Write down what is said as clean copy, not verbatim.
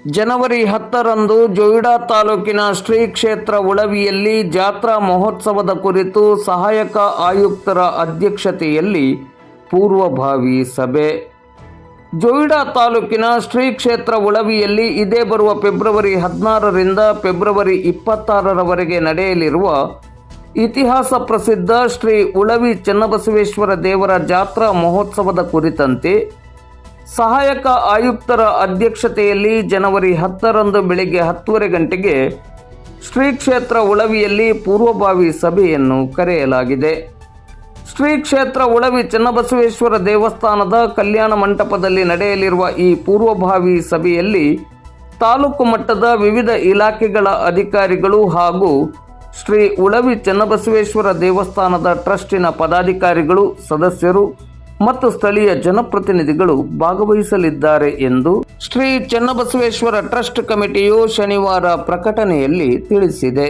ಜನವರಿ 10ರಂದು ಜೊಯಿಡಾ ತಾಲೂಕಿನ ಶ್ರೀ ಕ್ಷೇತ್ರ ಉಳವಿಯಲ್ಲಿ ಜಾತ್ರಾ ಮಹೋತ್ಸವದ ಕುರಿತು ಸಹಾಯಕ ಆಯುಕ್ತರ ಅಧ್ಯಕ್ಷತೆಯಲ್ಲಿ ಪೂರ್ವಭಾವಿ ಸಭೆ. ಜೊಯಿಡಾ ತಾಲೂಕಿನ ಶ್ರೀ ಕ್ಷೇತ್ರ ಉಳವಿಯಲ್ಲಿ ಇದೇ ಬರುವ ಫೆಬ್ರವರಿ 16ರಿಂದ ಫೆಬ್ರವರಿ 26ರವರೆಗೆ ನಡೆಯಲಿರುವ ಇತಿಹಾಸ ಪ್ರಸಿದ್ಧ ಶ್ರೀ ಉಳವಿ ಚನ್ನಬಸವೇಶ್ವರ ದೇವರ ಜಾತ್ರಾ ಮಹೋತ್ಸವದ ಕುರಿತಂತೆ ಸಹಾಯಕ ಆಯುಕ್ತರ ಅಧ್ಯಕ್ಷತೆಯಲ್ಲಿ ಜನವರಿ 10ರಂದು ಬೆಳಗ್ಗೆ 10:30 ಗಂಟೆಗೆ ಶ್ರೀ ಕ್ಷೇತ್ರ ಉಳವಿಯಲ್ಲಿ ಪೂರ್ವಭಾವಿ ಸಭೆಯನ್ನು ಕರೆಯಲಾಗಿದೆ. ಶ್ರೀ ಕ್ಷೇತ್ರ ಉಳವಿ ಚನ್ನಬಸವೇಶ್ವರ ದೇವಸ್ಥಾನದ ಕಲ್ಯಾಣ ಮಂಟಪದಲ್ಲಿ ನಡೆಯಲಿರುವ ಈ ಪೂರ್ವಭಾವಿ ಸಭೆಯಲ್ಲಿ ತಾಲೂಕು ಮಟ್ಟದ ವಿವಿಧ ಇಲಾಖೆಗಳ ಅಧಿಕಾರಿಗಳು ಹಾಗೂ ಶ್ರೀ ಉಳವಿ ಚನ್ನಬಸವೇಶ್ವರ ದೇವಸ್ಥಾನದ ಟ್ರಸ್ಟಿನ ಪದಾಧಿಕಾರಿಗಳು, ಸದಸ್ಯರು ಮತ್ತು ಸ್ಥಳೀಯ ಜನಪ್ರತಿನಿಧಿಗಳು ಭಾಗವಹಿಸಲಿದ್ದಾರೆ ಎಂದು ಶ್ರೀ ಚನ್ನಬಸವೇಶ್ವರ ಟ್ರಸ್ಟ್ ಕಮಿಟಿಯು ಶನಿವಾರ ಪ್ರಕಟಣೆಯಲ್ಲಿ ತಿಳಿಸಿದೆ.